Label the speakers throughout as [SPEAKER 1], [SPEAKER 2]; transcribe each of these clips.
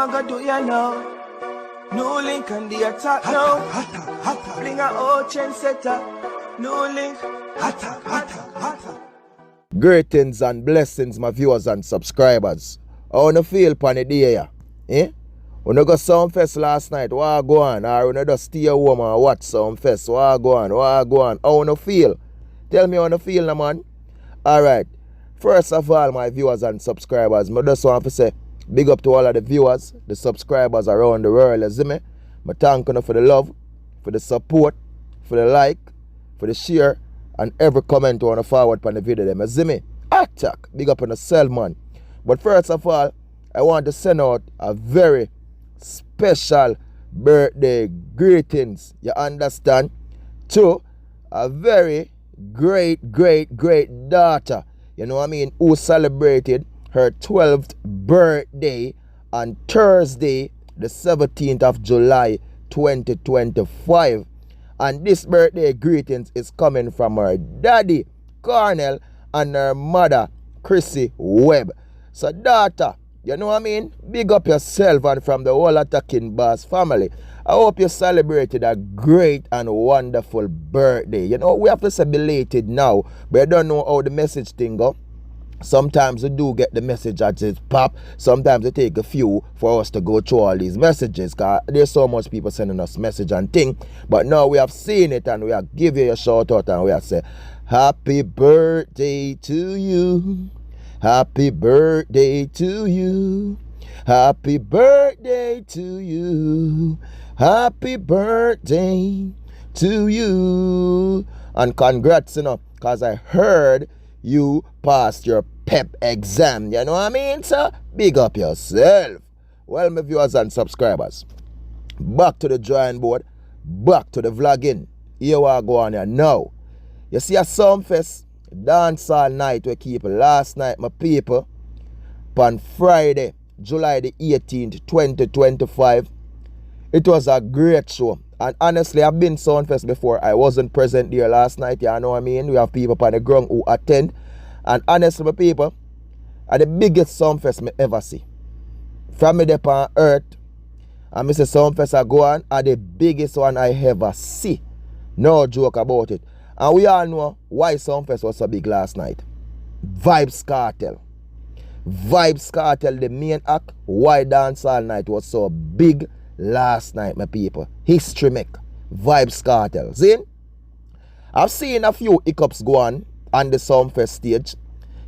[SPEAKER 1] want to do you know? NEWLINK on the attack now. Bring a old chain setter. NEWLINK. Attack.
[SPEAKER 2] Greetings and blessings, my viewers and subscribers. I want to feel upon the day, eh? When I go Sumfest last night, what go on? Or when I just stay home and watch Sumfest, what go on? I want to feel. Tell me how you feel, now, man. Alright. First of all, my viewers and subscribers, I just want to say big up to all of the viewers, the subscribers around the world, you see me? I thank you for the love, for the support, for the like, for the share, and every comment you want to forward on the video, you see me? Attack, big up on the cell, man. But first of all, I want to send out a very special birthday greetings, you understand, to a very great daughter, you know what I mean, who celebrated her 12th birthday on Thursday, the 17th of July, 2025. And this birthday greetings is coming from her daddy, Cornell, and her mother, Chrissy Webb. So, daughter, you know what I mean? Big up yourself and from the whole Attacking Boss family. I hope you celebrated a great and wonderful birthday. You know, we have to say belated now, but I don't know how the message thing go. Sometimes we do get the message as it pop. Sometimes it take a few for us to go through all these messages, because there's so much people sending us message and thing. But now we have seen it and we have give you a shout out and we have say, happy birthday to you. Happy birthday to you. Happy birthday to you. Happy birthday to you. And congrats, you know, because I heard you passed your PEP exam. You know what I mean, sir? Big up yourself. Well, my viewers and subscribers, back to the drawing board, back to the vlogging. Here we go on here now. You see a Sumfest dancehall night we keep last night, my people, on Friday, July the 18th, 2025. It was a great show. And honestly, I've been Sunfest before. I wasn't present there last night, you know what I mean? We have people on the ground who attend. And honestly, my people, are the biggest Sunfest me ever see. From me there on earth, and me say Sunfest I go on, are the biggest one I ever see. No joke about it. And we all know why Sunfest was so big last night. Vybz Kartel. Vybz Kartel, the main act, why dancehall night was so big last night, my people. History make. Vybz Kartel. See? I've seen a few hiccups go on the Sumfest stage.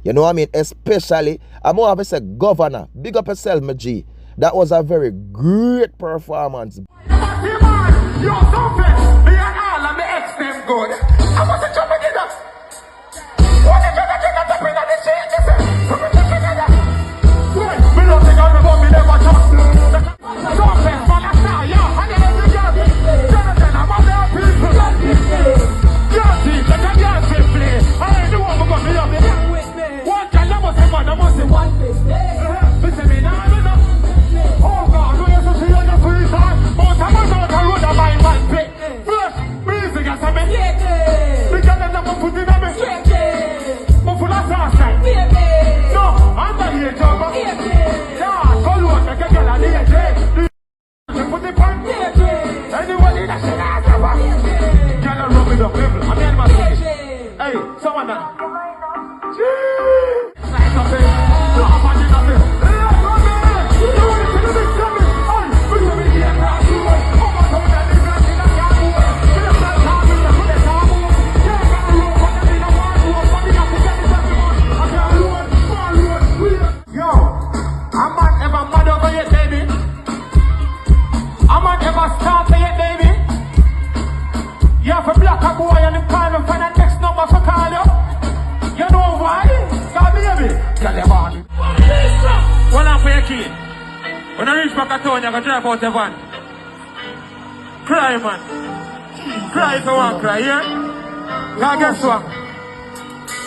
[SPEAKER 2] You know what I mean? Especially, I'm going to say Governor. Big up yourself, my G. That was a very great performance.
[SPEAKER 3] Yo, Sumfest, me and all of my ex them good. I want to jump again up. What the jump again up in the shit? We don't think I'm about me never talk. Sumfest, man, I say, yo, I get every girl. Jonathan, I'm on their people. Jashi, let the girls play. I ain't the one who got me up there. One time, I must say, man, I must say. One face, listen me now, you know. Oh, God, do you see on the free side? But I'm not going to road of my man pay. First, music, I say, me. The girl that never put in on me. But for that last time. No, I'm not here, Jumbo. Yeah, call you up, make a girl, I need a day. You put the point. Anybody that should have a girl, I rub it up, people. I'm the animal. Hey, someone that. When I reach back at home, I can drive out the van. Cry, man. Cry if you want to cry, yeah? Now guess what?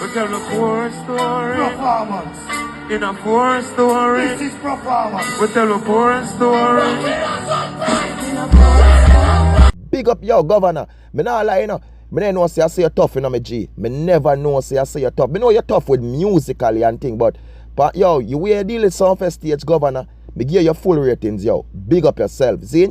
[SPEAKER 3] We tell the poor story. Performance. In a poor story. This is performance. We tell the poor story.
[SPEAKER 2] Big up your governor. Me not lie, you know. Me never know say I say you're tough, you know, me G. Me never know say I say you're tough. Me know you're tough with musically and thing, but yo, you wear deal with Sunfest stage, governor. Me give you full ratings, yo. Big up yourself. See?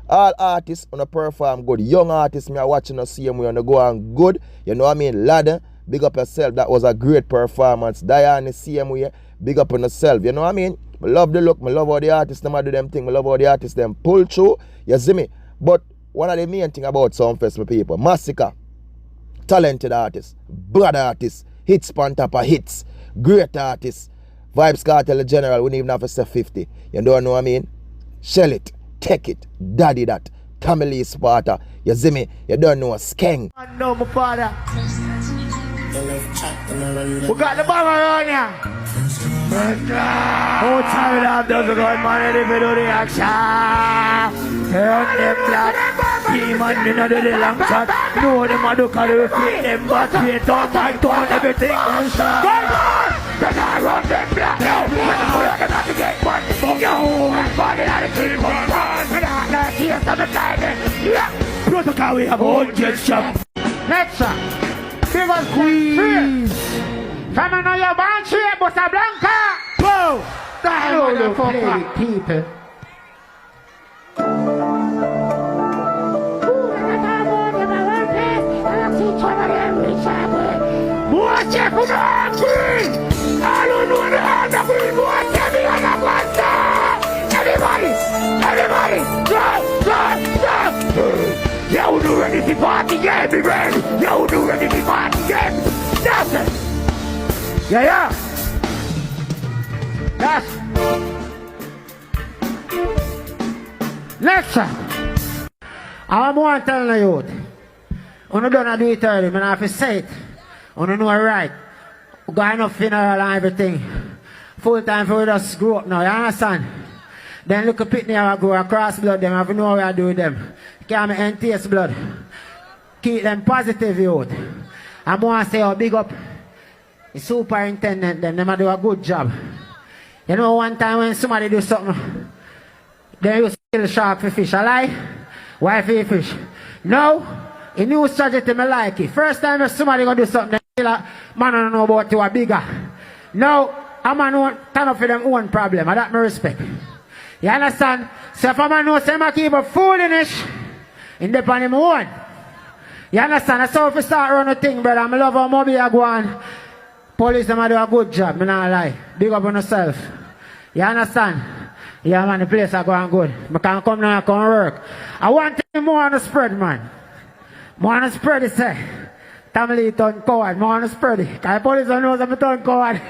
[SPEAKER 2] All artists on perform good. Young artists me are watching us see we on go on good. You know what I mean? Ladder, big up yourself. That was a great performance. Diane same way. Big up on yourself. You know what I mean? I love the look. I love how the artists them do them thing. I love how the artists them pull through. You see me? But one of the main thing about Sunfest, my people, Massacre, talented artists, brother artists, hits on top of hits, great artists. Vybz Kartel the general, we don't even have to say 50. You don't know what I mean? Shell it, take it, daddy that, Camille Sparta. You see me? You don't know a skeng.
[SPEAKER 3] I know my father. We got the bomb around here. Oh, time it up, does a good man, if you do the action. Turn them black. Demon, me not do the long shot. No, them a do call we flip them, but we don't fight on everything. Come on! Then I run them black now. When I work them out to get money. Fuck your whole body out of the run. When I not here, so the time. Yeah. Protocol, we have a 100 shop. Next shot. Big us Queens. From another bunch here, Bossa Blanca. Whoa! That motherfucker. People. Watch it for the Queen! I don't know the other Queen. Watch every other one. Everybody! Go! You do ready to party game, be ready. You do ready to party game. That's it. Yeah. That's next one. I want to tell the youth. You don't do it early, man. I have to say it. You know right. We got enough funeral and everything. Full time for us grow up now, you understand? Then look at Pitney how I go across blood, them have to know what I do with them. Can't make any taste blood. Keep them positive, youth. I want to say, big up the superintendent, them do a good job. You know, one time when somebody do something, they used to kill shark for fish. I lie? Why for fish? No, a new strategy me like it. First time if somebody gonna do something, they kill a man don't know about you a bigger. No, a man won't turn up for them own problem. And that me respect. You understand? So if a man knows him, I keep a foolish in the pan him own. You understand? That's how if you start running a thing, brother. I love how Moby I go on. Police them do a good job, me not lie. Big up on yourself. You understand? Yeah man, the place are going good. I can come now and come work. I want to be more on the spread, man. More on the spread, he say. Tamale turn coward, more on the spread. Because police don't know that I turn coward.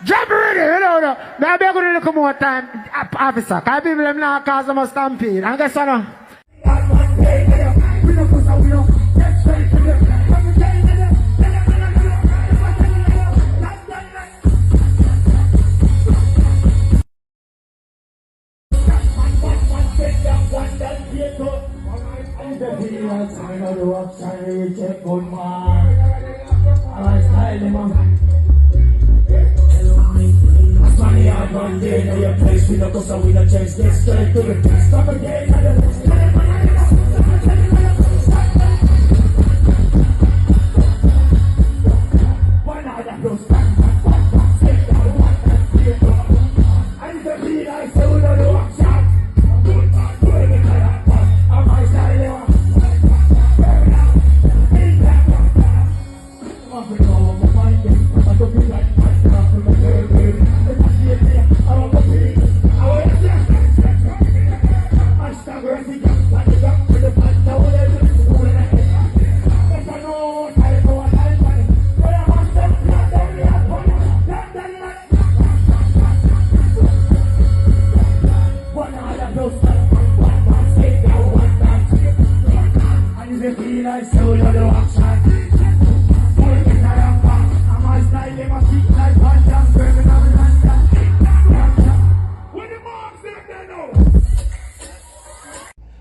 [SPEAKER 3] Jump ready, you know. Maybe I'm going to look more time, officer. Because people them now cause them a stampede. And guess what?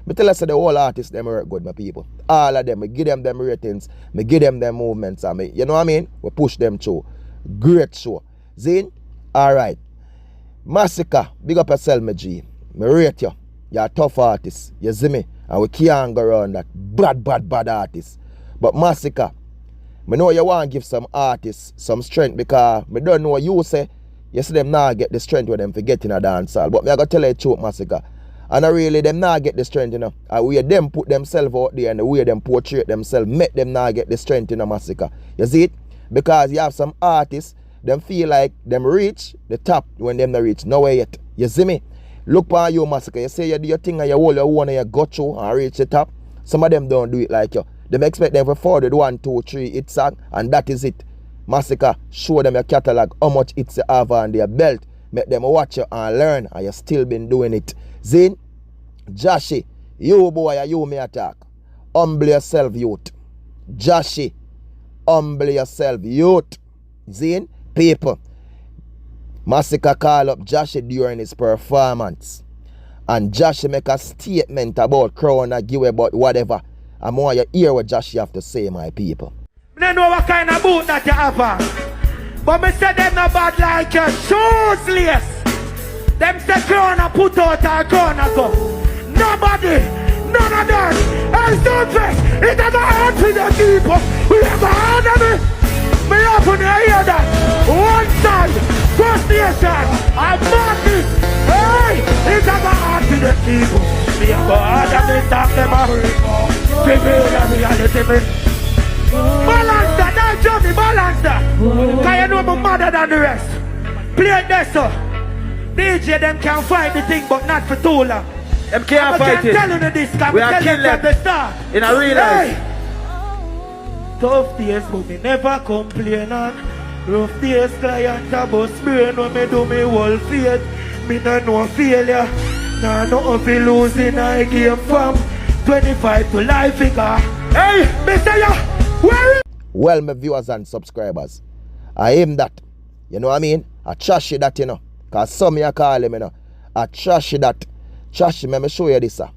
[SPEAKER 2] Me tell us the whole artists them work good, my people. All of them, we give them ratings, we give them movements, and you know what I mean? We push them through. Great show. Zine? Alright. Massacre, big up yourself, my G. Me rate you. You're a tough artist. You see me? And we can't go around that. Bad artist. But Massacre, I know you want to give some artists some strength because I don't know what you say you see them now get the strength with them for getting a dancehall. But me I gotta tell you the truth, Massacre. And I really them now get the strength, you know. And where them put themselves out there and the way them portray themselves, make them now get the strength, you know, Massacre. You see it? Because you have some artists, them feel like them reach the top when them not reach nowhere yet. You see me? Look on you, Massacre. You say you do your thing and you hold your own and you go through and reach the top. Some of them don't do it like you. Them expect them for 40, 1, 2, 3 hits and that is it. Massacre, show them your catalog, how much hits you have on their belt. Make them watch you and learn, and you still been doing it. Zin, Jashi, you boy, you may attack. Humble yourself, youth. Jashi, humble yourself, youth. Zin, people. Massacre call up Jashi during his performance. And Jashi make a statement about crown and give about whatever. I'm want you hear what Jashi have to say, my people.
[SPEAKER 3] I don't know what kind of boot that you have on. But me say them not bad like your shoes lace. Them say crown and put out our crown and go. Nobody, none of that. And Sunfest, it has a heart for the people. We have a heart of it. Me often hear that. One side, first nation, and madness. Hey, it has a heart for the people. Me have a heart of it, talk them out. Reveal the reality, me. Balance that, don't show me, balance that. Cause you know I'm madder than the rest. Play it there, so. DJ, them can fight the thing, but not for too long.
[SPEAKER 4] Them can't fight it.
[SPEAKER 3] I'm telling you this,
[SPEAKER 4] we are killing them
[SPEAKER 3] from the start.
[SPEAKER 4] In a real life.
[SPEAKER 3] Tough days, but me never complain on. Rough days, client a bus brain when me do me whole faith. Me no failure. Nah, nothing fi losing I game from 25 to life figure. Hey, me say ya, where?
[SPEAKER 2] Well, my viewers and subscribers, I aim that. You know what I mean? I Trashi that, you know. Because some you call him, you know. I Trashi that. Trashi, let me show you this, sir.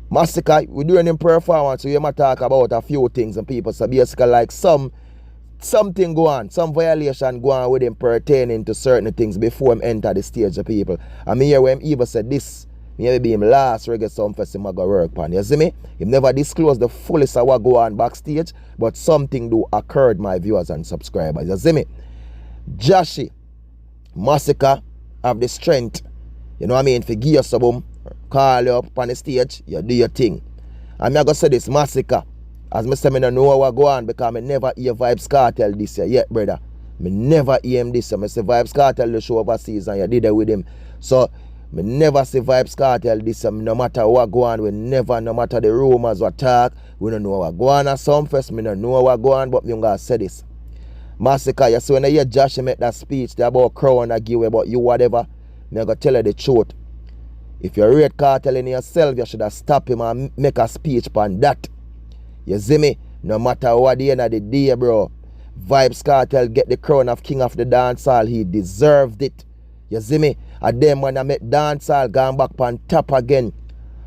[SPEAKER 2] Massacre, we're doing in performance, so you might talk about a few things and people. So basically like something go on, some violation go on with him pertaining to certain things before him enter the stage of people. I mean here when him even said this, maybe him last Reggae Sumfest him go work on. You see me? He never disclosed the fullest of what go on backstage, but something do occurred, my viewers and subscribers. You see me? Jashi, Massacre have the strength, you know what I mean, for give you some, call you up on the stage, you do your thing. And me I go say this, Massacre, as me say me don't know what go on because me never hear Vybz Kartel this year yet, brother. Me never hear him this year. Me say Vybz Kartel the show overseas and you did it with him. So me never see Vybz Kartel this year. No matter what go on, we never, no matter the rumors or talk, we don't know what go on at Sumfest, me don't know what go on, but me gonna say this. Massacre, you see when I hear Jashi make that speech about crown and give about you whatever, me gonna tell you the truth. If you rate Kartel in yourself, you should have stopped him and make a speech on that. You see me? No matter what the end of the day, bro. Vybz Kartel get the crown of king of the dancehall. He deserved it. You see me? And then when I make dancehall going back on top again.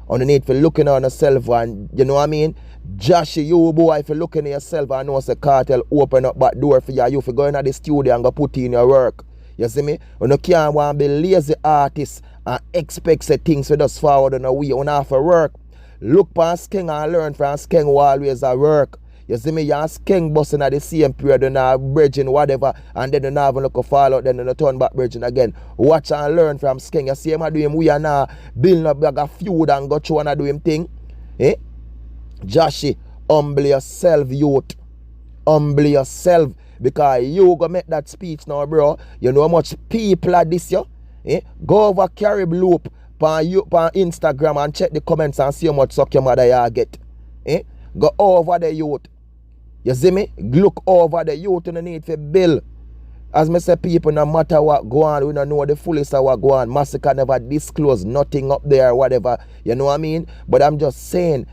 [SPEAKER 2] Underneath for looking on yourself and you know what I mean? Jashi, you boy, if you looking at yourself and know say Kartel open up back door for you for going to the studio and go put in your work. You see me? You can't want to be lazy artists and expect say things with us forward on a way. You have to work. Look for Skeng and learn from Skeng who always at work. You see me, you're Skeng busting at the same period and now bridging whatever and then you have a look a fall out, then you turn back bridging again. Watch and learn from Skeng. You see him do him, we are now building up like a feud and go through and do him thing. Eh? Jashi, humble yourself, youth. Humble yourself. Because you go make that speech now, bro. You know how much people are this year? Eh? Go over Carib Loop on Instagram and check the comments and see how much suck your mother you get. Eh? Go over the youth. You see me? Look over the youth and the need for bill. As me say, people, no matter what go on, we don't know the fullest of what go on. Massacre never disclose nothing up there, whatever. You know what I mean? But I'm just saying,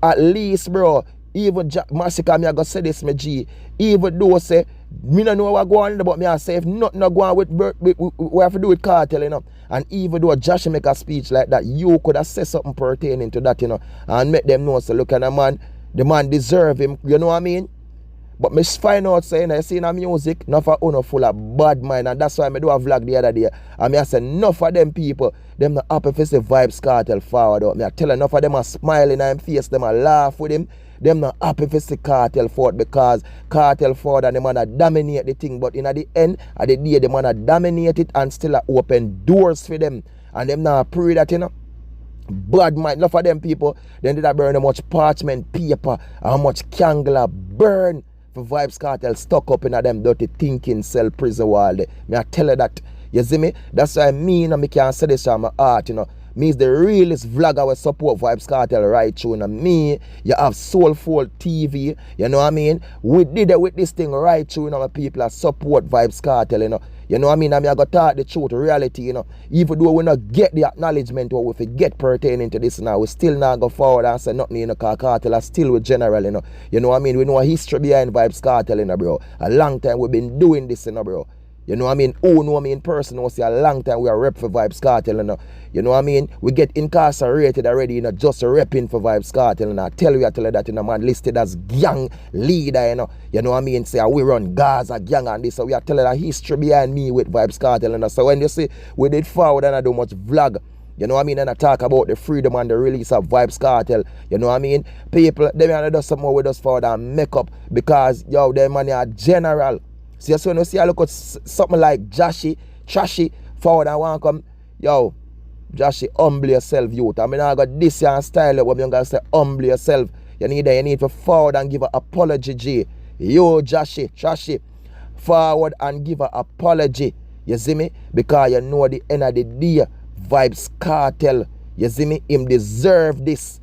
[SPEAKER 2] at least, bro, even Massacre, me I go say this, me G. Even though say, me don't know what go on, but me I say, if nothing go on with we have to do with Kartel, you know. And even though Jashi make a speech like that, you could have said something pertaining to that, you know, and make them know, so look at the man deserve him, you know what I mean? But me find out saying, I see in a music, enough of uno full of bad mind, and that's why I do a vlog the other day. And I say, enough of them people, them not happy for say Vybz Kartel forward out. Me I tell enough of them are smiling on him face, them are laugh with him. them not happy to see Kartel forward because Kartel forward and them wanna dominate the thing. But in the end, at the day, them wanna dominate it and still open doors for them. And them not pray that, you know. Bad mind, enough of them people, then did I burn how much parchment paper, how much candle burn for Vybz Kartel stuck up in them dirty thinking cell prison wall. Me I tell you that. You see me? That's why me can't say this on my art, you know. Me is the realest vlogger will support Vybz Kartel right through. And me, you have Soulful TV, you know what I mean? We did it with this thing right through, you know, my people that support Vybz Kartel, you know. You know what I mean? I mean, I got to talk the truth, reality, you know. Even though we not get the acknowledgement or we forget pertaining to this now, we still not go forward and say nothing, you know, because Kartel are still with general, you know. You know what I mean? We know a history behind Vybz Kartel, you know, bro. A long time we've been doing this, you know, bro. You know what I mean? Who know me in person will say a long time we are rep for Vybz Kartel, you know. You know what I mean? We get incarcerated already, you know, just repping for Vybz Kartel, and I tell you that, you know, man, listed as gang leader, you know. You know what I mean? Say, we run Gaza gang and this, so we are telling a history behind me with Vybz Kartel, and so when you see we did forward and I do much vlog, you know what I mean? And I talk about the freedom and the release of Vybz Kartel. You know what I mean? People, they want to do some more with us forward and make up because, yo, them money are general. See, so when you see I look at something like Jashi, Trashi, forward and want to come, yo, Jashi, humble yourself, youth. I mean, I got this and style, what I'm going to say, humble yourself. You need to forward and give an apology, G. Yo, Jashi, Trashi, forward and give an apology. You see me? Because you know the end of the day, Vybz Kartel, you see me? Him deserve this.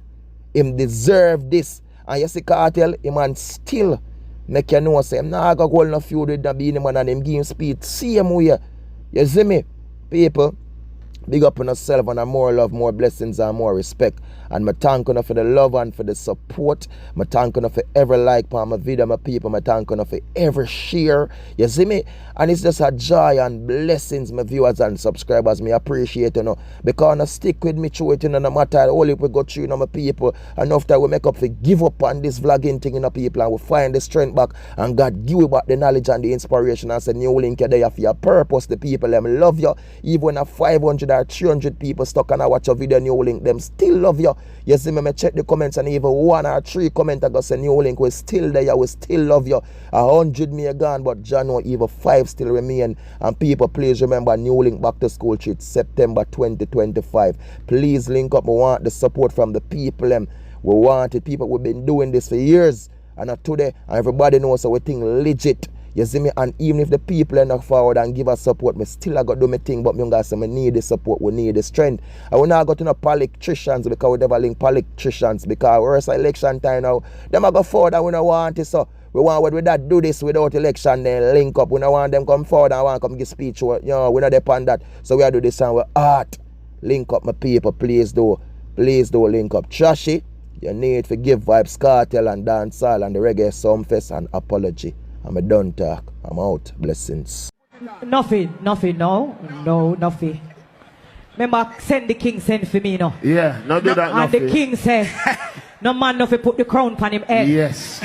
[SPEAKER 2] Him deserve this. And you see Kartel, him man still make you know, say, I'm not going to hold no feud with the beanie man and him give him speed. Same way. You see me? People, big up on yourself and more love, more blessings and more respect. And I thank you for the love and for the support. I thank you for every like on my video, my people. I thank you for every share. You see me? And it's just a joy and blessings, my viewers and subscribers. Me appreciate, you know. Because you stick with me through it, you know, no matter all if we go through, you know, my people. And after we make up for give up on this vlogging thing, you know, people. And we find the strength back. And God give you back the knowledge and the inspiration. And say, NEWLINK, you're there for your purpose. The people, them love you. Even when 500 or 300 people stuck and I watch a video, NEWLINK, them still love you. You see me, check the comments and even 1 or 3 comments I got say NEWLINK, we still there, we still love you. 100 may gone, but John, even 5 still remain. And people, please remember NEWLINK back to school treat September 2025. Please link up. We want the support from the people. We want it. People, we've been doing this for years. And today, everybody knows so we think legit. You see me? And even if the people are not forward and give us support, me still I got to do my thing, but me gonna say me need the support, we need the strength. I will not go to no politicians because we never link politicians because we're election time now. Them I go forward and we don't want it, so we want with that do this without election, then link up. We don't want them come forward and want come give speech. You know, we not depend that. So we do this and we art. Link up my people, please do. Please do link up. Trashi, you need to give Vybz Kartel and Dancehall and the Reggae Sumfest an apology. I'm a done talk. I'm out. Blessings.
[SPEAKER 5] Nothing, no, nothing. Remember, send the king send for me, no?
[SPEAKER 3] Yeah, not do that,
[SPEAKER 5] and
[SPEAKER 3] nothing.
[SPEAKER 5] the king said, no man nothing put the crown on him head.
[SPEAKER 3] Yes.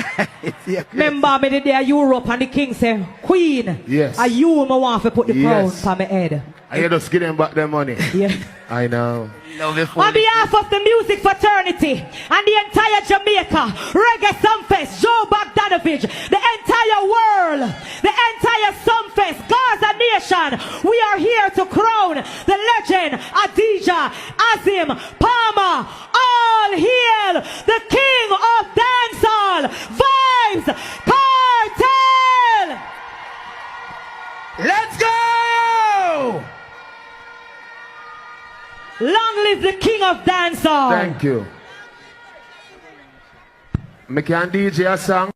[SPEAKER 5] Remember me the day Europe and the king said, Queen,
[SPEAKER 3] yes.
[SPEAKER 5] are you my want to put the crown on my head?
[SPEAKER 3] I you just give them back their money.
[SPEAKER 5] Yeah.
[SPEAKER 3] I know.
[SPEAKER 5] On behalf of the music fraternity and the entire Jamaica, Reggae Sunfest, Joe Bogdanovich, the entire world, the entire Sunfest, Gaza Nation, we are here to crown the legend, Adija, Azim, Palmer, all hail the king of dancehall, Vybz Kartel!
[SPEAKER 3] Let's go!
[SPEAKER 5] Long live the king of dancehall!
[SPEAKER 3] Thank you. Me can DJ a song.